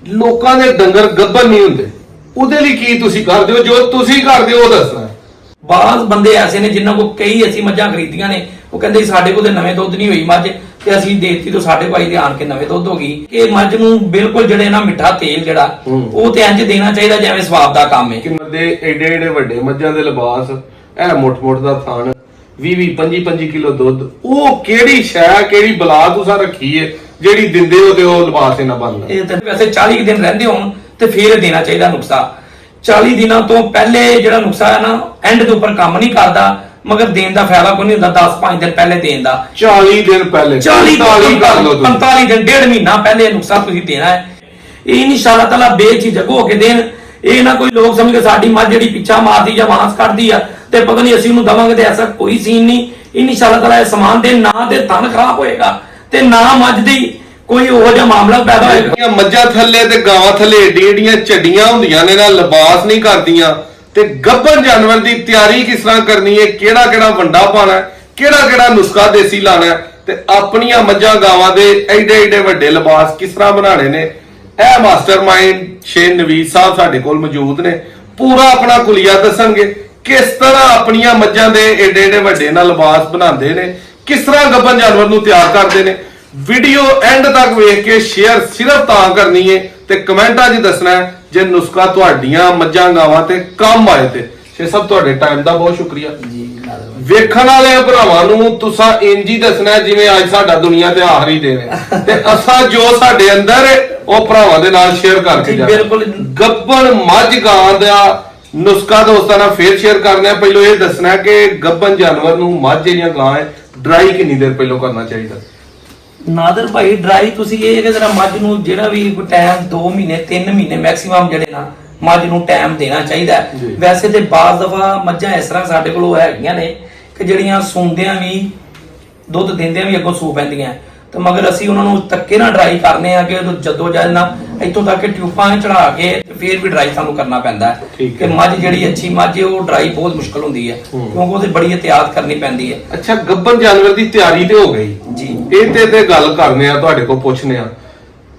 ਲੋਕਾਂ ਦੇ ਡੰਗਰ ਗੱਭਣ ਨਹੀਂ ਹੁੰਦੇ, ਉਹਦੇ ਲਈ ਕੀ ਤੁਸੀਂ ਕਰਦੇ ਹੋ? ਜੋ ਤੁਸੀਂ ਕਰਦੇ ਹੋ ਉਹ ਦੱਸਣਾ। ਬਾਜ਼ ਬੰਦੇ ਐਸੇ ਨੇ ਜਿਨ੍ਹਾਂ ਕੋ ਕਈ ਅਸੀਂ ਮੱਝਾਂ ਖਰੀਦੀਆਂ ਨੇ, ਉਹ ਕਹਿੰਦੇ ਸਾਡੇ ਕੋਲ ਤੇ ਨਵੇਂ ਦੁੱਧ ਨਹੀਂ ਹੋਈ ਮੱਝ, ਤੇ ਅਸੀਂ ਦੇਤੀ ਤੋਂ ਸਾਡੇ ਭਾਈ ਦੇ ਆਣ ਕੇ ਨਵੇਂ ਦੁੱਧ ਹੋ ਗਈ। ਇਹ ਮੱਝ ਨੂੰ ਬਿਲਕੁਲ ਜਿਹੜੇ ਨਾ ਮਿੱਠਾ ਤੇਲ ਜਿਹੜਾ ਉਹ ਤੇ ਇੰਜ ਦੇਣਾ ਚਾਹੀਦਾ ਜਿਵੇਂ ਸਵਾਬ ਦਾ ਕੰਮ ਹੈ। ਕਿ ਮੱਦੇ ਏਡੇ ਏਡੇ ਵੱਡੇ ਮੱਝਾਂ ਦੇ ਲਿਬਾਸ, ਇਹ ਮੁੱਠ ਦਾ ਥਣ, 20 25 ਕਿਲੋ ਦੁੱਧ, ਉਹ ਕਿਹੜੀ ਸ਼ੈ ਕਿਹੜੀ ਬਲਾ ਤੁਸੀਂ ਰੱਖੀ ਹੈ ਜਿਹੜੀ ਦਿੰਦੇ ਹੋ ਤੇ ਉਹ ਲਿਬਾਸ ਇਹਨਾਂ ਬਣਦਾ? ਇਹ ਤਾਂ ਵੈਸੇ 40 ਦਿਨ ਰਹਿੰਦੇ ਹੋਣ ਤੇ ਫੇਰ ਦੇਣਾ ਚਾਹੀਦਾ ਨੁਕਸਾ। 40 ਦਿਨਾਂ ਤੋਂ ਪਹਿਲੇ ਜਿਹੜਾ ਨੁਕਸਾ ਹੈ ਨਾ ਐਂਡ ਦੇ ਉੱਪਰ ਕੰਮ ਨਹੀਂ ਕਰਦਾ, ਮਗਰ ਦੇਣ ਦਾ ਫਾਇਦਾ ਕੋਈ ਨਹੀਂ ਹੁੰਦਾ। 10-5 ਦਿਨ ਪਹਿਲੇ ਦੇਣ ਦਾ, 40 ਦਿਨ ਪਹਿਲੇ, 40 ਕਰ ਲਓ, 45 ਦਿਨ, ਡੇਢ ਮਹੀਨਾ ਪਹਿਲੇ ਨੁਕਸਾ ਤੁਸੀਂ ਦੇਣਾ ਹੈ। ਇਹ ਇਨਸ਼ਾਅੱਲਾ ਤਾਲਾ ਬੇਝਿਜਕ ਹੋ ਕੇ ਦੇਣ। ਇਹ ਨਾ ਕੋਈ ਲੋਕ ਸਮਝ ਕੇ ਸਾਡੀ ਮੱਝ ਜਿਹੜੀ ਪਿੱਛਾ ਮਾਰਦੀ ਜਾਂ ਵਾਂਸ ਕੱਢਦੀ ਆ ਤੇ ਪਤਾ ਨਹੀਂ ਅਸੀਂ ਉਹਨੂੰ ਦਵਾਂਗੇ, ਤੇ ਐਸਾ ਕੋਈ ਸੀਨ ਨਹੀਂ। ਇਨਸ਼ਾਅੱਲਾ ਤਾਲਾ ਇਹ ਸਮਾਨ ਦੇ ਨਾ ਤੇ ਤਨ ਖਰਾਬ ਹੋਏਗਾ ਤੇ ਨਾ ਮੱਝ ਦੀ ਕੋਈ ਉਹੋ ਜਿਹਾ ਮਾਮਲਾ ਪੈਦਾ ਹੋਏਗਾ। ਮੱਝਾਂ ਥੱਲੇ ਤੇ ਗਾਵਾਂ ਥੱਲੇ ਏਡੀਆਂ ਚੱਡੀਆਂ ਹੁੰਦੀਆਂ ਨੇ ਨਾ, ਲਿਬਾਸ ਨਹੀਂ ਕਰਦੀਆਂ। ਤੇ ਗੱਭਣ ਜਾਨਵਰ ਦੀ ਤਿਆਰੀ ਕਿਸ ਤਰ੍ਹਾਂ ਕਰਨੀ ਹੈ, ਕਿਹੜਾ ਵੰਡਾ ਪਾਣਾ, ਕਿਹੜਾ ਨੁਸਖਾ ਦੇਸੀ ਲਾਣਾ, ਤੇ ਆਪਣੀਆਂ ਮੱਝਾਂ ਗਾਵਾਂ ਦੇ ਏਡੇ ਵੱਡੇ ਲਿਬਾਸ ਕਿਸ ਤਰ੍ਹਾਂ ਬਣਾਣੇ ਨੇ, ਇਹ ਮਾਸਟਰਮਾਈਂਡ ਸ਼ੇਖ ਨਵੀਦ ਸਾਹਿਬ ਸਾਡੇ ਕੋਲ ਮੌਜੂਦ ਨੇ। ਪੂਰਾ ਆਪਣਾ ਕੁਲੀਆ ਦੱਸਣਗੇ ਕਿਸ ਤਰ੍ਹਾਂ ਆਪਣੀਆਂ ਮੱਝਾਂ ਦੇ ਏਡੇ ਵੱਡੇ ਨਾਲ ਲਿਬਾਸ ਬਣਾਉਂਦੇ ਨੇ, ਕਿਸ ਤਰ੍ਹਾਂ ਗੱਭਣ ਜਾਨਵਰ ਨੂੰ ਤਿਆਰ ਕਰਦੇ ਨੇ। ਵੀਡੀਓ ਐਂਡ ਤੱਕ ਵੇਖ ਕੇ ਸ਼ੇਅਰ ਸਿਰਫ ਤਾਂ ਕਰਨੀ ਹੈ ਤੇ ਕਮੈਂਟਾਂ 'ਚ ਦੱਸਣਾ ਹੈ ਜੇ ਨੁਸਖਾ ਤੁਹਾਡੀਆਂ ਮੱਝਾਂ ਗਾਵਾਂ ਤੇ ਕੰਮ ਆਏ। ਤੇ ਸ਼ੇਖ ਸਾਹਿਬ ਤੁਹਾਡੇ ਟਾਈਮ ਦਾ ਬਹੁਤ ਸ਼ੁਕਰੀਆ ਜੀ। ਵੇਖਣ ਵਾਲੇ ਭਰਾਵਾਂ ਨੂੰ ਤੁਸੀਂ ਇੰਜ ਹੀ ਦੱਸਣਾ ਜਿਵੇਂ ਅੱਜ ਸਾਡਾ ਦੁਨੀਆ ਤੇ ਆਖਰੀ ਦਿਨ ਹੈ, ਤੇ ਅਸਾਂ ਜੋ ਸਾਡੇ ਅੰਦਰ ਹੈ ਉਹ ਭਰਾਵਾਂ ਦੇ ਨਾਲ ਸ਼ੇਅਰ ਕਰਕੇ ਜਾਣਾ। ਬਿਲਕੁਲ ਗੱਭਣ ਮੱਝ ਗਾਂ ਦਾ ਨੁਸਖਾ ਦੋਸਤਾਂ ਨਾਲ ਫੇਰ ਸ਼ੇਅਰ ਕਰਨਾ ਹੈ। ਪਹਿਲਾਂ ਇਹ ਦੱਸਣਾ ਕਿ ਗੱਭਣ ਜਾਨਵਰ ਨੂੰ ਮੱਝ ਜਿਹੜੀਆਂ ਗਾਂ ਹੈ ਡਰਾਈ ਕਿੰਨੀ ਦੇਰ ਪਹਿਲਾਂ ਕਰਨਾ ਚਾਹੀਦਾ? ਨਾਦਰ ਭਾਈ ਡਰਾਈ ਤੁਸੀਂ ਇਹ ਕਿ ਜਰਾ ਮੱਝ ਨੂੰ ਜਿਹੜਾ ਵੀ ਟਾਈਮ 2 ਮਹੀਨੇ 3 ਮਹੀਨੇ ਮੈਕਸਿਮਮ ਜਿਹੜੇ ਨਾ ਮੱਝ ਨੂੰ ਟਾਈਮ ਦੇਣਾ ਚਾਹੀਦਾ। ਵੈਸੇ ਤੇ ਬਾਜ਼ ਦਫਾ ਮੱਝਾਂ ਇਸ ਤਰ੍ਹਾਂ ਸਾਡੇ ਕੋਲ ਹੈਗੀਆਂ ਨੇ ਕਿ ਜਿਹੜੀਆਂ ਸੂੰਦਿਆਂ ਵੀ ਦੁੱਧ ਦਿੰਦਿਆਂ ਵੀ ਅੱਗੋਂ ਸੂ ਪੈਂਦੀਆਂ, ਤੇ ਮਗਰ ਅਸੀਂ ਉਹਨਾਂ ਨੂੰ ਧੱਕੇ ਨਾਲ ਡਰਾਈ ਕਰਨੇ ਆ ਕਿ ਜਦੋਂ ਜਦ ਨਾ ਇੱਥੋਂ ਤੱਕ ਟਿਊਬਾਂ ਚੜਾ ਕੇ ਤੇ ਫੇਰ ਵੀ ਡਰਾਈ ਸਾਨੂੰ ਕਰਨਾ ਪੈਂਦਾ ਹੈ ਕਿ ਮੱਝ ਜਿਹੜੀ ਅੱਛੀ ਮੱਝ ਹੈ ਉਹ ਡਰਾਈ ਬਹੁਤ ਮੁਸ਼ਕਲ ਹੁੰਦੀ ਹੈ ਕਿਉਂਕਿ ਉਹਦੇ ਬੜੀ ਇhtiyat ਕਰਨੀ ਪੈਂਦੀ ਹੈ। ਅੱਛਾ, ਗੱਭਣ ਜਾਨਵਰ ਦੀ ਤਿਆਰੀ ਤੇ ਹੋ ਗਈ ਜੀ, ਇਹ ਤੇ ਗੱਲ ਕਰਨੇ ਆ, ਤੁਹਾਡੇ ਕੋਲ ਪੁੱਛਨੇ ਆ।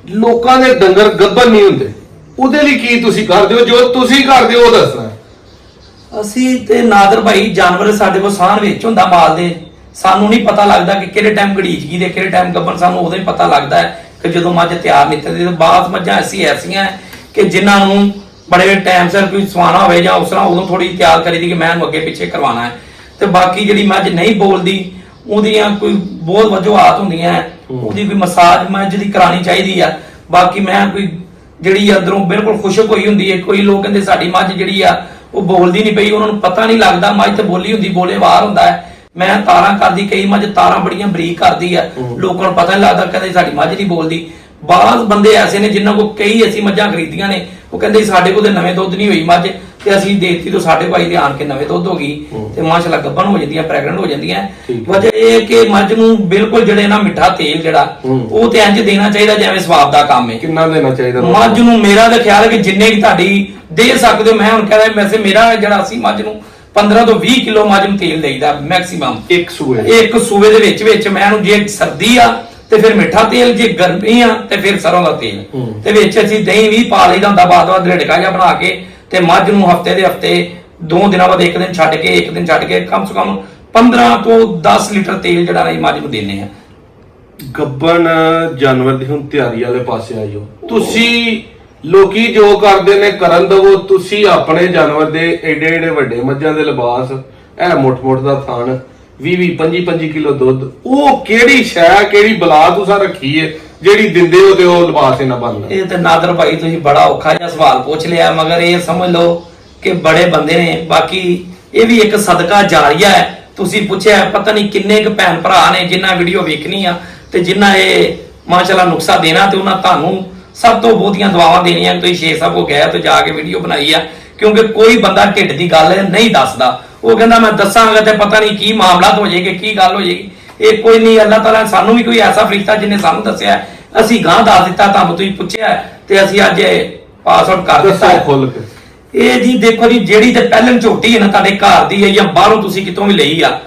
ਲੋਕਾਂ ਦੇ ਡੰਗਰ ਗੱਭਣ ਨਹੀਂ ਹੁੰਦੇ, ਉਹਦੇ ਲਈ ਕੀ ਤੁਸੀਂ ਕਰਦੇ ਹੋ? ਜੋ ਤੁਸੀਂ ਕਰਦੇ ਹੋ ਉਹ ਦੱਸਣਾ। ਅਸੀਂ ਤੇ ਨਾਦਰ ਭਾਈ ਜਾਨਵਰ ਸਾਡੇ ਕੋਲ ਸਾਨ ਵਿੱਚ ਹੁੰਦਾ ਮਾਲ ਦੇ, ਸਾਨੂੰ ਨਹੀਂ ਪਤਾ ਲੱਗਦਾ ਕਿ ਕਿਹੜੇ ਟਾਈਮ ਘੜੀਚ ਗਈ ਤੇ ਕਿਹੜੇ ਟਾਈਮ ਗੱਭਣ, ਸਾਨੂੰ ਉਦੋਂ ਹੀ ਪਤਾ ਲੱਗਦਾ ਹੈ ਕਿ ਜਦੋਂ ਮੱਝ ਤਿਆਰ ਨਿਕਲਦੀ। ਤੇ ਬਾਅਦ ਮੱਝਾਂ ਐਸੀਆਂ ਕਿ ਜਿਨ੍ਹਾਂ ਨੂੰ ਬੜੇ ਟਾਈਮ ਸਿਰ ਕੋਈ ਸਵਾਣਾ ਹੋਵੇ ਜਾਂ ਉਸ ਤਰ੍ਹਾਂ ਉਦੋਂ ਥੋੜੀ ਤਿਆਰ ਕਰੀਦੀ ਕਿ ਮੈਂ ਇਹਨੂੰ ਅੱਗੇ ਪਿੱਛੇ ਕਰਵਾਉਣਾ ਹੈ। ਤੇ ਬਾਕੀ ਜਿਹੜੀ ਮੱਝ ਨਹੀਂ ਬੋਲਦੀ ਉਹਦੀਆਂ ਕੋਈ ਬਹੁਤ ਵਜੂਹਾਤ ਹੁੰਦੀਆਂ, ਉਹਦੀ ਕੋਈ ਮਸਾਜ ਮੱਝ ਦੀ ਕਰਾਣੀ ਚਾਹੀਦੀ ਆ। ਬਾਕੀ ਮੈਂ ਕੋਈ ਜਿਹੜੀ ਅੰਦਰੋਂ ਬਿਲਕੁਲ ਖੁਸ਼ਕ ਹੋਈ ਹੁੰਦੀ ਹੈ। ਕੋਈ ਲੋਕ ਕਹਿੰਦੇ ਸਾਡੀ ਮੱਝ ਜਿਹੜੀ ਆ ਉਹ ਬੋਲਦੀ ਨਹੀਂ ਪਈ, ਉਹਨਾਂ ਨੂੰ ਪਤਾ ਨਹੀਂ ਲੱਗਦਾ ਮੱਝ ਤੇ ਬੋਲੀ ਹੁੰਦੀ, ਬੋਲੇ ਵਾਰ ਹੁੰਦਾ ਹੈ। ਮੈਂ ਤਾਰਾਂ ਕਰਦੀ, ਕਈ ਮੱਝ ਤਾਰਾਂ ਬੜੀਆਂ ਬਰੀਕ ਕਰਦੀ ਆ, ਲੋਕਾਂ ਨੂੰ ਪਤਾ ਨਹੀਂ ਲੱਗਦਾ, ਕਹਿੰਦੇ ਸਾਡੀ ਮੱਝ ਨਹੀਂ ਬੋਲਦੀ। ਬਾਜ਼ ਬੰਦੇ ਐਸੇ ਨੇ ਜਿਨ੍ਹਾਂ ਕੋ ਕਈ ਅਸੀਂ ਮੱਝਾਂ ਖਰੀਦੀਆਂ ਨੇ, ਉਹ ਕਹਿੰਦੇ ਸਾਡੇ ਕੋਲ ਤੇ ਨਵੇਂ ਦੁੱਧ ਨਹੀਂ ਹੋਈ ਮੱਝ, ਤੇ ਅਸੀਂ ਦੇਤੀ ਤੋਂ ਸਾਡੇ ਭਾਈ ਦੇ ਆਣ ਕੇ ਨਵੇਂ ਦੁੱਧ ਹੋ ਗਈ, ਤੇ ਮਾਸ਼ਾਅੱਲਾ ਗੱਭਣ ਹੋ ਜਾਂਦੀਆਂ, ਪ੍ਰੈਗਨੈਂਟ ਹੋ ਜਾਂਦੀਆਂ। ਵਜ੍ਹਾ ਇਹ ਕਿ ਮੱਝ ਨੂੰ ਬਿਲਕੁਲ ਜਿਹੜੇ ਨਾ ਮਿੱਠਾ ਤੇਲ ਜਿਹੜਾ ਉਹ ਤੇ ਇੰਜ ਦੇਣਾ ਚਾਹੀਦਾ ਜਿਵੇਂ ਸਵਾਬ ਦਾ ਕੰਮ ਹੈ। ਕਿੰਨਾ ਦੇਣਾ ਚਾਹੀਦਾ ਮੱਝ ਨੂੰ? ਮੇਰਾ ਤਾਂ ਖਿਆਲ ਹੈ ਕਿ ਜਿੰਨੇ ਕਿ ਤੁਹਾਡੀ ਦੇ ਸਕਦੇ ਹੋ। ਮੈਂ ਹੁਣ ਕਹਿੰਦਾ ਵੈਸੇ ਮੇਰਾ ਜਿਹੜਾ ਅਸੀਂ ਮੱਝ ਨੂੰ 15 ਤੋਂ 20 ਕਿਲੋ ਮੱਝ ਨੂੰ ਤੇਲ ਦੇਈਦਾ ਮੈਕਸਿਮਮ ਇੱਕ ਸੂਏ ਦੇ ਵਿੱਚ। ਮੈਂ ਨੂੰ ਜੇ ਸਰਦੀ ਆ ਤੇ ਫਿਰ ਮਿੱਠਾ ਤੇਲ, ਜੇ ਗਰਮੀ ਆ ਤੇ ਫਿਰ ਸਰੋਂ ਦਾ ਤੇਲ, ਤੇ ਵਿੱਚ ਅਸੀਂ ਦਹੀਂ ਵੀ ਪਾ ਲਈਦਾ ਹੁੰਦਾ ਬਾਅਦ ਰੜਕਾ ਜਿਹਾ ਬਣਾ ਕੇ। ਤੇ ਮੱਝ ਨੂੰ ਹਫਤੇ ਦੇ ਹਫਤੇ 2 ਦਿਨਾਂ ਬਾਅਦ ਇੱਕ ਦਿਨ ਛੱਡ ਕੇ ਕਮ ਸੇ ਕਮ 15 ਤੋਂ 10 ਲੀਟਰ ਤੇਲ ਜਿਹੜਾ ਨਾ ਮੱਝ ਨੂੰ ਦੇਣੇ ਆ। ਗੱਭਣ ਜਾਨਵਰ ਦੀ ਹੁਣ ਤਿਆਰੀ ਵਾਲੇ ਪਾਸੇ ਆਇਓ ਤੁਸੀਂ। ਲੋਕੀ ਜੋ ਕਰਦੇ ਨੇ ਕਰਨ ਦਵੋ, ਤੁਸੀਂ ਆਪਣੇ ਜਾਨਵਰ ਦੇ ਏਡੇ ਵੱਡੇ ਮੱਝਾਂ ਦੇ ਲਿਬਾਸ, ਇਹ ਮੁੱਠ ਦਾ ਥਣ, 20 25 ਕਿਲੋ ਦੁੱਧ, ਉਹ ਕਿਹੜੀ ਸ਼ੈ ਕਿਹੜੀ ਬਲਾ ਤੁਸੀਂ ਰੱਖੀ ਹੈ ਜਿਹੜੀ ਦਿੰਦੇ ਹੋ ਤੇ ਉਹ ਲਿਬਾਸ ਇਹਨਾਂ ਬਣਦਾ? ਇਹ ਤੇ ਨਾਦਰ ਭਾਈ ਤੁਸੀਂ ਬੜਾ ਔਖਾ ਜਿਹਾ ਸਵਾਲ ਪੁੱਛ ਲਿਆ, ਮਗਰ ਇਹ ਸਮਝ ਲਓ ਕਿ ਬੜੇ ਬੰਦੇ ਨੇ। ਬਾਕੀ ਇਹ ਵੀ ਇੱਕ ਸਦਕਾ ਜਾਰੀਆ ਹੈ। ਤੁਸੀਂ ਪੁੱਛਿਆ, ਪਤਾ ਨਹੀਂ ਕਿੰਨੇ ਕੁ ਭੈਣ ਭਰਾ ਨੇ ਜਿਨ੍ਹਾਂ ਵੀਡੀਓ ਵੇਖਣੀ ਆ ਤੇ ਜਿਨ੍ਹਾਂ ਇਹ ਮਾਸ਼ਾਅੱਲਾ ਨੁਕਸਾ ਦੇਣਾ, ਤੇ ਉਹਨਾਂ ਤੁਹਾਨੂੰ ਸਭ ਤੋਂ ਬਹੁਤੀਆਂ ਦੁਆਵਾਂ ਦੇਣੀਆਂ। ਤੁਸੀਂ ਸ਼ੇਖ ਸਾਹਿਬ ਕੋ ਗਿਆ ਤੇ ਜਾ ਕੇ ਵੀਡੀਓ ਬਣਾਈ ਆ, ਕਿਉਂਕਿ ਕੋਈ ਬੰਦਾ ਢਿੱਡ ਦੀ ਗੱਲ ਨਹੀਂ ਦੱਸਦਾ। ਉਹ ਕਹਿੰਦਾ ਮੈਂ ਦੱਸਾਂਗਾ ਤੇ ਪਤਾ ਨਹੀਂ ਕੀ ਮਾਮਲਾ ਹੋ ਜਾਏਗਾ, ਕੀ ਗੱਲ ਹੋ ਜਾਏਗੀ। ਇਹ ਕੋਈ ਨਹੀਂ, ਅੱਲਾਹ ਤਾਲਾ ਸਾਨੂੰ ਵੀ ਕੋਈ ਐਸਾ ਫਰਿਸ਼ਤਾ ਜਿਹਨੇ ਸਾਨੂੰ ਦੱਸਿਆ, ਅਸੀਂ ਗਾਂ ਦੱਸ ਦਿੱਤਾ, ਤੁਹਾਨੂੰ ਤੁਸੀਂ ਪੁੱਛਿਆ ਤੇ ਅਸੀਂ ਅੱਜ ਪਾਸਵਰਡ ਕਰ ਦਿੱਤਾ ਖੁੱਲ ਕੇ। ਇਹ ਜੀ ਦੇਖੋ ਜੀ, ਜਿਹੜੀ ਤੇ ਪਹਿਲਾਂ ਝੋਟੀ ਹੈ ਨਾ ਤੁਹਾਡੇ ਘਰ ਦੀ ਹੈ ਜਾਂ ਬਾਹਰੋਂ ਤੁਸੀਂ ਕਿਤੋਂ ਵੀ ਲਈ ਆ,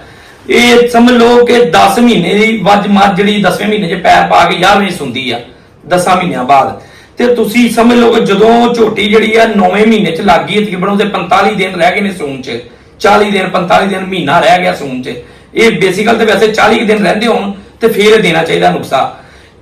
ਇਹ ਸਮਝ ਲਓ ਕਿ 10 ਮਹੀਨੇ ਦੀ ਮੱਝ ਜਿਹੜੀ 10ਵੇਂ ਮਹੀਨੇ 'ਚ ਪੈਰ ਪਾ ਕੇ 11ਵੇਂ ਸੁੰਦੀ ਆ 10 ਮਹੀਨਿਆਂ ਬਾਅਦ। ਤੇ ਤੁਸੀਂ ਸਮਝ ਲਓ ਕਿ ਜਦੋਂ ਝੋਟੀ ਜਿਹੜੀ ਆ 9ਵੇਂ ਮਹੀਨੇ ਚ ਲੱਗ ਗਈ ਤਕਰੀਬਨ ਉਹਦੇ 45 ਦਿਨ ਰਹਿ ਗਏ ਨੇ ਸੂਣ ਚ, 40 ਦਿਨ 45 ਦਿਨ ਮਹੀਨਾ ਰਹਿ ਗਿਆ ਸੂਣ ਚ। ਇਹ ਬੇਸਿਕਲ ਤੇ ਵੈਸੇ 40 ਦਿਨ ਰਹਿੰਦੇ ਹੋਣ ਤੇ ਫਿਰ ਦੇਣਾ ਚਾਹੀਦਾ ਨੁਕਸਾ।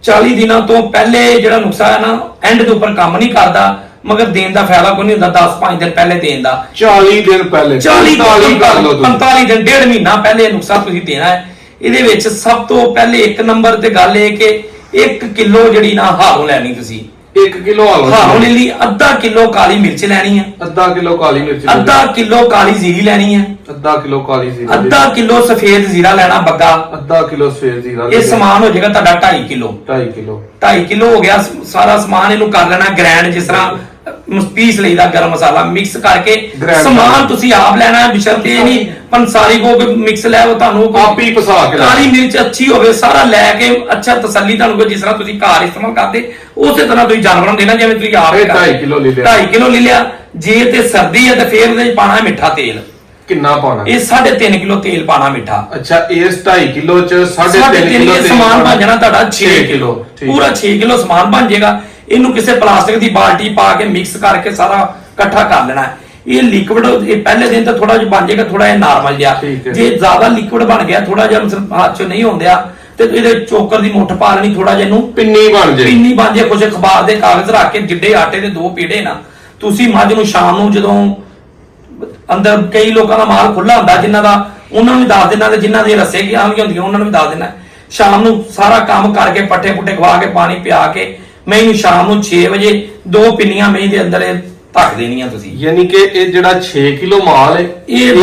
40 ਦਿਨਾਂ ਤੋਂ ਪਹਿਲੇ ਜਿਹੜਾ ਨੁਕਸਾ ਹੈ ਨਾ ਐਂਡ ਦੇ ਉੱਪਰ ਕੰਮ ਨਹੀਂ ਕਰਦਾ, ਮਗਰ ਦੇਣ ਦਾ ਫਾਇਦਾ ਕੋਈ ਨਹੀਂ ਹੁੰਦਾ 10-5 ਦਿਨ ਪਹਿਲੇ ਦੇਣ ਦਾ। 40 ਦਿਨ ਪਹਿਲੇ 40 ਕਰ ਲਓ ਤੁਸੀਂ। 45 ਦਿਨ, ਡੇਢ ਮਹੀਨਾ ਪਹਿਲੇ ਨੁਕਸਾ ਤੁਸੀਂ ਦੇਣਾ ਹੈ। ਇਹਦੇ ਵਿੱਚ ਸਭ ਤੋਂ ਪਹਿਲੇ ਇੱਕ ਨੰਬਰ ਤੇ ਗੱਲ ਇਹ ਕਿ 1 ਕਿਲੋ ਜਿਹੜੀ ਨਾ ਹਾਲੋਂ ਲੈਣੀ ਤੁਸੀਂ। 1 ਕਿਲੋ ਹਾਲੋਂ ਲੈ ਲਈ, ਅੱਧਾ ਕਿਲੋ ਕਾਲੀ ਮਿਰਚ ਲੈਣੀ ਹੈ, ਅੱਧਾ ਕਿਲੋ ਕਾਲੀ ਮਿਰਚ, ਅੱਧਾ ਕਿਲੋ ਕਾਲੀ ਜ਼ੀਰੀ ਲੈਣੀ ਹੈ, ਅੱਧਾ ਕਿਲੋ ਕਾਲੀ ਜ਼ੀਰਾ, ਅੱਧਾ ਕਿਲੋ ਸਫੇਦ ਜ਼ੀਰਾ ਲੈਣਾ ਬੱਗਾ, ਅੱਧਾ ਕਿਲੋ ਸਫੇਦ ਜ਼ੀਰਾ। ਇਹ ਸਮਾਨ ਹੋ ਜਾਏਗਾ ਤੁਹਾਡਾ 2.5 ਕਿਲੋ। 2.5 ਕਿਲੋ 2.5 ਕਿਲੋ ਹੋ ਗਿਆ ਸਾਰਾ ਸਮਾਨ। ਇਹਨੂੰ ਕਰ ਲੈਣਾ ਗ੍ਰੈਂਡ, ਜਿਸ ਤਰ੍ਹਾਂ ਪੀਸ ਲਈਦਾ ਗਰਮ ਮਸਾਲਾ ਮਿਕਸ ਕਰਕੇ। ਸਮਾਨ ਤੁਸੀਂ ਆਪ ਲੈਣਾ ਹੈ, ਬਿਸ਼ਰਤੇ ਇਹ ਨਹੀਂ ਪੰਸਾਰੀ ਕੋ ਮਿਕਸ ਲੈ ਉਹ ਤੁਹਾਨੂੰ ਆਪ ਹੀ ਪਸਾ ਕੇ ਕਾਲੀ ਮਿਰਚ ਅੱਛੀ ਹੋਵੇ ਸਾਰਾ ਲੈ ਕੇ ਅੱਛਾ ਤਸੱਲੀ ਤੁਹਾਨੂੰ ਕੋਈ ਜਿਸ ਤਰ੍ਹਾਂ ਤੁਸੀਂ ਘਰ ਇਸਤੇਮਾਲ ਕਰਦੇ ਉਸੇ ਤਰ੍ਹਾਂ ਤੁਸੀਂ ਜਾਨਵਰਾਂ ਨੂੰ ਦੇਣਾ ਜਿਵੇਂ ਤੁਸੀਂ ਆਪ 2.5 ਕਿਲੋ ਲੈ ਲਿਆ। 2.5 ਕਿਲੋ ਲੈ ਲਿਆ। ਜੇ ਤੇ ਸਰਦੀ ਹੈ ਤੇ ਫੇਰ ਉਹਦੇ ਚ ਪਾਣਾ ਮਿੱਠਾ ਤੇਲ। ਕਿੰਨਾ ਪਾਣਾ? ਇਹ 3.5 ਕਿਲੋ ਤੇਲ ਪਾਣਾ ਮਿੱਠਾ। ਅੱਛਾ, ਇਸ 2.5 ਕਿਲੋ ਚ 3.5 ਕਿਲੋ ਸਮਾਨ ਬਣ ਜਾਣਾ ਤੁਹਾਡਾ 6 ਕਿਲੋ। ਪੂਰਾ 6 ਕਿਲੋ ਸਮਾਨ ਬਣ ਜਾਏਗਾ। ਇਹਨੂੰ ਕਿਸੇ ਪਲਾਸਟਿਕ ਦੀ ਬਾਲਟੀ ਪਾ ਕੇ ਮਿਕਸ ਕਰਕੇ ਸਾਰਾ ਇਕੱਠਾ ਕਰ ਲੈਣਾ। ਇਹ ਲਿਕਵਿਡ ਇਹ ਪਹਿਲੇ ਦਿਨ ਤਾਂ ਥੋੜਾ ਜਿਹਾ ਬਣ ਜਾਏਗਾ, ਥੋੜਾ ਜਿਹਾ ਨਾਰਮਲ ਜਿਹਾ। ਜੇ ਜ਼ਿਆਦਾ ਲਿਕਵਿਡ ਬਣ ਗਿਆ, ਥੋੜਾ ਜਿਹਾ ਹੱਥ ਚੋਂ ਨਹੀਂ ਹੁੰਦਿਆ ਤੇ ਇਹਦੇ ਚੋਕਰ ਦੀ ਮੁੱਠ ਪਾ ਲੈਣੀ, ਥੋੜਾ ਜਿਹਾ ਇਹਨੂੰ ਪਿੰਨੀ ਬਣ ਜਾਏ। ਪਿੰਨੀ ਬਣ ਜਾਏ, ਕੁਝ ਅਖਬਾਰ ਦੇ ਕਾਗਜ਼ ਰੱਖ ਕੇ ਜਿੱਡੇ ਆਟੇ ਦੇ 2 ਪੀੜੇ ਨਾ ਤੁਸੀਂ ਮੱਝ ਨੂੰ ਸ਼ਾਮ ਨੂੰ ਜਦੋਂ ਅੰਦਰ ਕਈ ਲੋਕਾਂ ਦਾ ਮਾਲ ਖੁੱਲਾ ਹੁੰਦਾ ਜਿਨ੍ਹਾਂ ਦਾ, ਉਹਨਾਂ ਨੂੰ ਵੀ ਦੱਸ ਦੇਣਾ ਤੇ ਜਿਨ੍ਹਾਂ ਦੀਆਂ ਰੱਸੇ ਗਿਆ ਹੁੰਦੀਆਂ ਉਹਨਾਂ ਨੂੰ ਵੀ ਦੱਸ ਦੇਣਾ। ਸ਼ਾਮ ਨੂੰ ਸਾਰਾ ਕੰਮ ਕਰਕੇ ਪੱਠੇ ਪੁੱਠੇ ਖਵਾ ਕੇ ਪਾਣੀ ਪਿਆ ਕੇ ਮੈਂ ਇਹਨੂੰ ਸ਼ਾਮ ਨੂੰ 6 ਵਜੇ 2 ਪਿੰਨੀਆਂ ਮੈਂ ਦੇ ਅੰਦਰ ਧੱਕ ਦੇਣੀਆਂ ਤੁਸੀਂ। ਯਾਨੀ ਕਿ ਇਹ ਜਿਹੜਾ 6 ਕਿਲੋ ਮਾਲ ਹੈ ਇਹ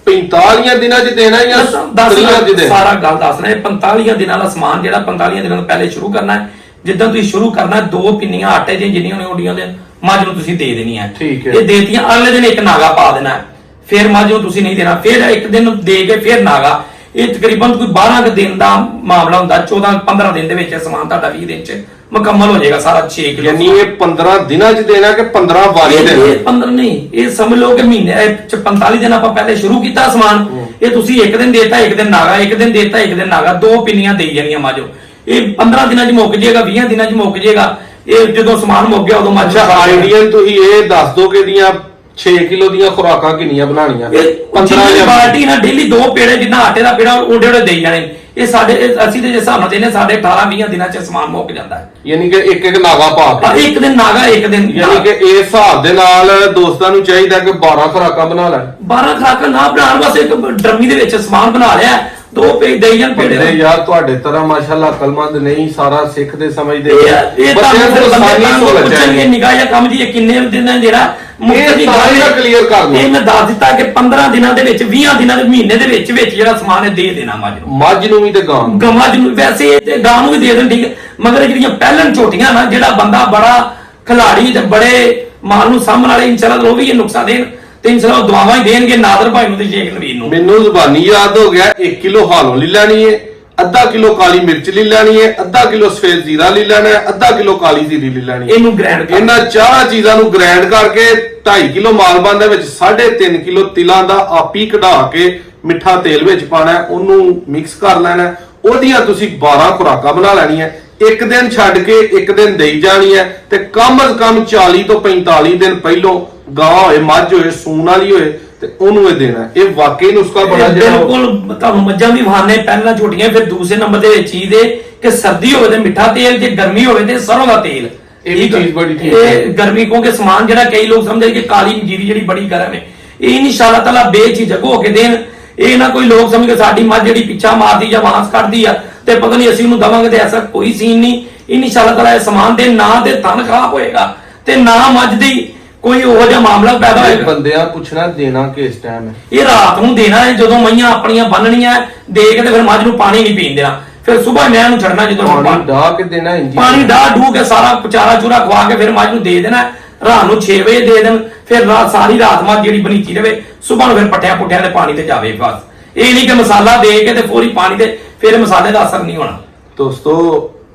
45 ਦਿਨਾਂ ਚ ਦੇਣਾ ਜਾਂ 10 ਦਿਨ? ਸਾਰਾ ਗੱਲ ਦੱਸਣਾ। ਇਹ 45 ਦਿਨਾਂ ਦਾ ਸਮਾਨ ਜਿਹੜਾ 45 ਦਿਨਾਂ ਤੋਂ ਪਹਿਲੇ ਸ਼ੁਰੂ ਕਰਨਾ ਹੈ। ਜਿੱਦਾਂ ਤੁਸੀਂ ਸ਼ੁਰੂ ਕਰਨਾ 2 ਪਿੰਨੀਆਂ ਆਟੇ ਦੀਆਂ ਜਿੰਨੀਆਂ ਨੇ ਓਡੀਆਂ ਦੇ ਮੱਝ ਨੂੰ ਤੁਸੀਂ ਦੇ ਦੇਣੀ ਹੈ। ਇਹ ਦੇਤੀਆਂ, ਅਗਲੇ ਦਿਨ ਇੱਕ ਨਾਗਾ ਪਾ ਦੇਣਾ, ਫਿਰ ਮੱਝ ਨੂੰ ਤੁਸੀਂ ਨਹੀਂ ਦੇਣਾ, ਫਿਰ ਇੱਕ ਦਿਨ ਦੇ ਕੇ ਫਿਰ ਨਾਗਾ। ਇਹ ਤਕਰੀਬਨ ਕੋਈ 12 ਕੁ ਦਿਨ ਦਾ ਮਾਮਲਾ ਹੁੰਦਾ। 14-15 ਦਿਨ ਦੇ ਵਿੱਚ ਸਮਾਨ ਤੁਹਾਡਾ 20 ਦਿਨ ਚ ਮੁਕੰਮਲ ਹੋ ਜਾਏਗਾ ਸਾਰਾ 6 ਕਿਲੋ। ਯਾਨੀ ਇਹ 15 ਦਿਨਾਂ ਚ ਦੇਣਾ ਕਿ 15 ਵਾਰੀ ਦੇਣਾ? ਇਹ 15 ਨਹੀਂ, ਇਹ ਸਮਝ ਲਓ ਕਿ ਮਹੀਨੇ ਚ 45 ਦਿਨ ਆਪਾਂ ਪਹਿਲੇ ਸ਼ੁਰੂ ਕੀਤਾ ਸਮਾਨ। ਇਹ ਤੁਸੀਂ ਇੱਕ ਦਿਨ ਦੇਤਾ, ਇੱਕ ਦਿਨ ਨਾਗਾ, ਇੱਕ ਦਿਨ ਦੇਤਾ, ਇੱਕ ਦਿਨ ਨਾਗਾ, 2 ਪਿੰਨੀਆਂ ਦੇਈ ਜਾਣੀਆਂ ਮੱਝ ਨੂੰ। ਇਹ 15 ਦਿਨਾਂ ਚ ਮੁੱਕ ਜਾਏਗਾ, 20 ਦਿਨਾਂ ਚ ਮੁੱਕ ਜਾਏਗਾ। ਇਹ ਜਦੋਂ ਸਮਾਨ ਮੁੱਕ ਗਿਆ ਉਦੋਂ ਮੱਝ ਆਈਡੀਅਲ ਤੁਸੀਂ ਇਹ ਦੱਸ ਦੋ ਕਿ ਦੀਆਂ 6 ਕਿਲੋ ਦੀਆਂ ਖੁਰਾਕਾਂ ਕਿੰਨੀਆਂ ਬਣਾਉਣੀਆਂ? 15 ਬਾਲਟੀ ਨਾਲ ਡੇਲੀ 2 ਪੇੜੇ ਜਿੰਨਾ ਆਟੇ ਦਾ ਪੇੜਾ ਓਡੇ ਓਡੇ ਦੇਈ ਜਾਣੇ। ਇਹ ਸਾਡੇ ਅਸੀਂ ਤੇ ਜਿਸ ਹਿਸਾਬ ਨਾਲ ਦੇਨੇ ਸਾਡੇ 18-20 ਦਿਨਾਂ ਚ ਸਮਾਨ ਮੁੱਕ ਜਾਂਦਾ ਹੈ। ਯਾਨੀ ਕਿ ਇੱਕ ਇੱਕ ਨਾਗਾ ਪਾ ਕੇ ਇੱਕ ਦਿਨ ਨਾਗਾ, ਇੱਕ ਦਿਨ ਯਾਨੀ ਕਿ ਇਸ ਹਿਸਾਬ ਦੇ ਨਾਲ ਦੋਸਤਾਂ ਨੂੰ ਚਾਹੀਦਾ ਕਿ 12 ਖੁਰਾਕਾਂ ਬਣਾ ਲੈਣ। 12 ਖੁਰਾਕਾਂ ਨਾ ਬਣਾਉਣ ਵਾਸਤੇ ਇੱਕ ਡਰਮੀ ਦੇ ਵਿੱਚ ਸਮਾਨ ਬਣਾ ਲਿਆ, 2 ਪੇਜ ਦੇਈ ਜਾਣ ਪੇੜੇ। ਯਾਰ ਤੁਹਾਡੇ ਤਰ੍ਹਾਂ ਮਾਸ਼ਾਅੱਲਾ ਅਕਲਮੰਦ ਨਹੀਂ, ਸਾਰਾ ਸਿੱਖਦੇ ਸਮਝਦੇ। ਇਹ ਤਾਂ ਨਿਗਾਹ ਜਾਂ ਕੰਮ ਜੀ ਇਹ ਕਿੰਨੇ ਦਿਨ ਜਿਹੜਾ ਕਲੀਅਰ ਕਰ ਲਓ। ਇਹ ਮੈਂ ਦੱਸ ਦਿੱਤਾ ਕਿ 15 ਦਿਨਾਂ ਦੇ ਵਿੱਚ 20 ਦਿਨਾਂ ਦੇ ਮਹੀਨੇ ਦੇ ਵਿੱਚ ਜਿਹੜਾ ਸਮਾਨ ਹੈ ਦੇ ਦੇਣਾ ਮੱਝ ਨੂੰ ਵੀ ਤੇ ਗਾਂ ਨੂੰ। ਵੈਸੇ ਤੇ ਗਾਂ ਨੂੰ ਵੀ ਦੇ ਦੇਣ, ਠੀਕ ਹੈ, ਮਗਰ ਜਿਹੜੀਆਂ ਪਹਿਲਣ ਝੋਟੀਆਂ ਨਾ ਜਿਹੜਾ ਬੰਦਾ ਬੜਾ ਖਿਲਾੜੀ ਤੇ ਬੜੇ ਮਾਲ ਨੂੰ ਸਾਹਮਣ ਵਾਲੇ ਇਨਸ਼ਾਅੱਲਾ ਉਹ ਵੀ ਇਹ ਨੁਕਸਾ ਦੇਣ ਤੇ ਇਨਸ਼ਾਅੱਲਾ ਦੁਆਵਾਂ ਹੀ ਦੇਣਗੇ ਨਾਦਰ ਭਾਈ ਨੂੰ ਤੇ ਸ਼ੇਖ ਨਵੀਨ ਨੂੰ। ਮੈਨੂੰ ਜ਼ੁਬਾਨੀ ਯਾਦ ਹੋ ਗਿਆ 1 ਕਿਲੋ ਹਾਲੋਂ ਲੈ ਲੈਣੀ ਹੈ, ਅੱਧਾ ਕਿਲੋ ਕਾਲੀ ਮਿਰਚ ਲੈ ਲੈਣੀ ਹੈ, ਅੱਧਾ ਕਿਲੋ ਸਫੇਦ ਜ਼ੀਰਾ ਲੈ ਲੈਣਾ ਹੈ, ਅੱਧਾ ਕਿਲੋ ਕਾਲੀ ਜ਼ੀਰੀ ਲੈ ਲੈਣੀ ਹੈ। ਇਹਨੂੰ ਗ੍ਰਾਈਂਡ ਇਹਨਾਂ 4 ਚੀਜ਼ਾਂ ਨੂੰ ਗ੍ਰਾਈਂਡ ਕਰਕੇ 2.5 ਕਿਲੋ ਮਾਲ ਬਣਦਾ ਵਿੱਚ 3.5 ਕਿਲੋ ਤਿਲਾਂ ਦਾ ਆਪੀ ਕਢਾ ਕੇ ਮਿੱਠਾ ਤੇਲ ਵਿੱਚ ਪਾਣਾ, ਉਹਨੂੰ ਮਿਕਸ ਕਰ ਲੈਣਾ। ਉਹਦੀਆਂ ਤੁਸੀਂ 12 ਖੁਰਾਕਾਂ ਬਣਾ ਲੈਣੀਆਂ। ਇੱਕ ਦਿਨ ਛੱਡ ਕੇ ਇੱਕ ਦਿਨ ਦੇਈ ਜਾਣੀ ਹੈ ਤੇ ਕਮ ਅਜ਼ ਕਮ 40 ਤੋਂ 45 ਦਿਨ ਪਹਿਲੋਂ ਗਾਂ ਹੋਏ, ਮੱਝ ਹੋਏ, ਸੂਣ ਵਾਲੀ ਹੋਏ ਤੇ ਉਹਨੂੰ ਇਹ ਦੇਣਾ। ਇਹ ਵਾਕਈ ਨੁਸਖਾ ਬੜਾ ਬਿਲਕੁਲ ਤੁਹਾਨੂੰ ਮੱਝਾਂ ਵੀ ਖਾਣੇ ਪਹਿਲਾਂ ਛੋਟੀਆਂ, ਫਿਰ ਦੂਸਰੇ ਨੰਬਰ ਦੇ ਵਿੱਚ ਹੀ ਦੇ ਕਿ ਸਰਦੀ ਹੋਵੇ ਤੇ ਮਿੱਠਾ ਤੇਲ, ਜੇ ਗਰਮੀ ਹੋਵੇ ਤੇ ਸਰੋਂ ਦਾ ਤੇਲ। ਇਹ ਵੀ ਚੀਜ਼ ਬੜੀ ਠੀਕ ਹੈ। ਇਹ ਗਰਮੀ ਕਿਉਂਕਿ ਸਮਾਨ ਜਿਹੜਾ ਕਈ ਲੋਕ ਸਮਝਦੇ ਕਿ ਕਾਲੀ ਜੀਰੀ ਜਿਹੜੀ ਬੜੀ ਗਰਮ ਹੈ, ਇਹ ਇਨਸ਼ਾਅੱਲਾ ਤਾਲਾ ਬੇਝਿਜਕ ਹੋ ਕੇ ਦੇਣ। ਇਹ ਨਾ ਕੋਈ ਲੋਕ ਸਮਝ ਕੇ ਸਾਡੀ ਮੱਝ ਜਿਹੜੀ ਪਿੱਛਾ ਮਾਰਦੀ ਜਾਂ ਵਾਂਸ ਕੱਢਦੀ ਆ ਤੇ ਪਤਾ ਨਹੀਂ ਅਸੀਂ ਉਹਨੂੰ ਦਵਾਂਗੇ, ਤੇ ਐਸਾ ਕੋਈ ਸੀਨ ਨਹੀਂ। ਇਨਸ਼ਾਅੱਲਾ ਤਾਲਾ ਇਹ ਸਮਾਨ ਦੇ ਨਾ ਤੇ ਧਨ ਖਰਾਬ ਹੋਏਗਾ ਤੇ ਨਾ ਮੱਝ ਦੀ ਕੋਈ ਉਹੋ ਜਿਹਾ ਮਾਮਲਾ ਪੈਦਾ ਹੋਏਗਾ। ਬੰਦਿਆਂ ਪੁੱਛਣਾ ਦੇਣਾ ਕਿਸ ਟਾਈਮ ਹੈ? ਇਹ ਰਾਤ ਨੂੰ ਦੇਣਾ ਹੈ ਜਦੋਂ ਮਈਆਂ ਆਪਣੀਆਂ ਬੰਨਣੀਆਂ ਦੇ ਕੇ ਤੇ ਫਿਰ ਮੱਝ ਨੂੰ ਪਾਣੀ ਨਹੀਂ ਪੀਣ ਦੇਣਾ। ਫਿਰ ਸਵੇਰ ਮੈਂ ਇਹਨੂੰ ਛੱਡਣਾ, ਜਦੋਂ ਪਾਣੀ ਡਾਹ ਕੇ ਦੇਣਾ, ਪਾਣੀ ਡਾਹ ਡੂ ਕੇ ਸਾਰਾ ਚਾਰਾ ਚੂਰਾ ਖਵਾ ਕੇ ਫਿਰ ਮੱਝ ਨੂੰ ਦੇ ਦੇਣਾ। ਰਾਤ ਨੂੰ 6 ਵਜੇ ਦੇ ਦੇਣ, ਫਿਰ ਸਾਰੀ ਰਾਤ ਮੱਝ ਜਿਹੜੀ ਬਣੀਤੀ ਰਵੇ, ਸਵੇਰ ਨੂੰ ਫਿਰ ਪੱਠਿਆਂ ਪੁੱਠਿਆਂ ਦੇ ਪਾਣੀ ਤੇ ਜਾਵੇ। ਬਸ ਇਹ ਨਹੀਂ ਕਿ ਮਸਾਲਾ ਦੇ ਕੇ ਤੇ ਪੂਰੀ ਪਾਣੀ ਤੇ ਫਿਰ ਮਸਾਲੇ ਦਾ ਅਸਰ ਨਹੀਂ ਹੋਣਾ। ਦੋਸਤੋ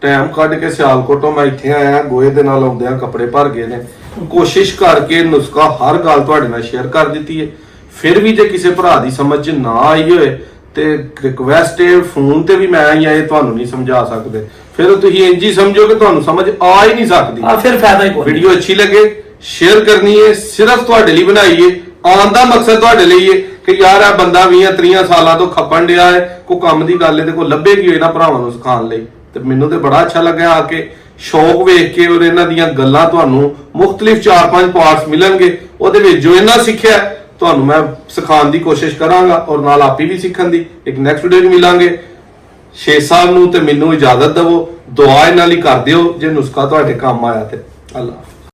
ਟਾਈਮ ਕੱਢ ਕੇ ਸਿਆਲਕੋਟੋਂ ਮੈਂ ਇੱਥੇ ਆਇਆ, ਗੋਹੇ ਦੇ ਨਾਲ ਆਉਂਦਿਆਂ ਕੱਪੜੇ ਭਰ ਗਏ ਨੇ। ਕੋਸ਼ਿਸ਼ ਕਰਕੇ ਨੁਸਖਾ ਹਰ ਗੱਲ ਤੁਹਾਡੇ ਨਾਲ ਸ਼ੇਅਰ ਕਰ ਦਿੱਤੀ ਹੈ। ਫਿਰ ਵੀ ਜੇ ਕਿਸੇ ਭਰਾ ਦੀ ਸਮਝ ਨਾ ਆਈ ਹੋਏ ਤੇ ਰਿਕਵੈਸਟ ਹੈ, ਫੋਨ ਤੇ ਵੀ ਮੈਂ ਇਹ ਤੁਹਾਨੂੰ ਨਹੀਂ ਸਮਝਾ ਸਕਦੇ। ਫਿਰ ਤੁਸੀਂ ਇੰਜ ਹੀ ਸਮਝੋ ਕਿ ਤੁਹਾਨੂੰ ਸਮਝ ਆ ਹੀ ਨਹੀਂ ਸਕਦੀ। ਆ ਫਿਰ ਫਾਇਦਾ ਹੀ ਕੋਈ ਨਹੀਂ। ਵੀਡੀਓ ਅੱਛੀ ਲੱਗੇ ਸ਼ੇਅਰ ਕਰਨੀ ਹੈ, ਸਿਰਫ ਤੁਹਾਡੇ ਲਈ ਬਣਾਈ ਹੈ। ਆਉਣ ਦਾ ਮਕਸਦ ਤੁਹਾਡੇ ਲਈ ਹੈ ਕਿ ਯਾਰ ਇਹ ਬੰਦਾ 20-30 ਸਾਲਾਂ ਤੋਂ ਖੱਪਣ ਡਿਆ ਹੈ, ਕੋਈ ਕੰਮ ਦੀ ਗੱਲ ਇਹਦੇ ਕੋਲ ਲੱਭੇਗੀ ਇਹਨਾਂ ਭਰਾਵਾਂ ਨੂੰ ਸਿਖਾਉਣ ਲਈ। ਤੇ ਮੈਨੂੰ ਤੇ ਬੜਾ ਅੱਛਾ ਲੱਗਿਆ ਆ ਕੇ, ਸ਼ੌਕ ਵੇਖ ਕੇ, ਔਰ ਇਹਨਾਂ ਦੀਆਂ ਗੱਲਾਂ ਤੁਹਾਨੂੰ ਮੁxtਲਿਫ 4-5 ਪਾਰਟਸ ਮਿਲਣਗੇ, ਉਹਦੇ ਵਿੱਚ ਜੋ ਇਹਨਾਂ ਸਿੱਖਿਆ ਤੁਹਾਨੂੰ ਮੈਂ ਸਿਖਾਉਣ ਦੀ ਕੋਸ਼ਿਸ਼ ਕਰਾਂਗਾ, ਔਰ ਨਾਲ ਆਪੀ ਵੀ ਸਿੱਖਣ ਦੀ। ਇੱਕ ਨੈਕਸਟ ਵੀਡੀਓ 'ਚ ਮਿਲਾਂਗੇ। ਸ਼ੇਖ ਸਾਹਿਬ ਨੂੰ ਤੇ ਮੈਨੂੰ ਇਜਾਜ਼ਤ ਦਿਵੋ, ਦੁਆ ਇਹਨਾਂ ਲਈ ਕਰ ਦਿਓ ਜੇ ਨੁਸਖਾ ਤੁਹਾਡੇ ਕੰਮ ਆਇਆ ਤੇ। ਅੱਲਾ।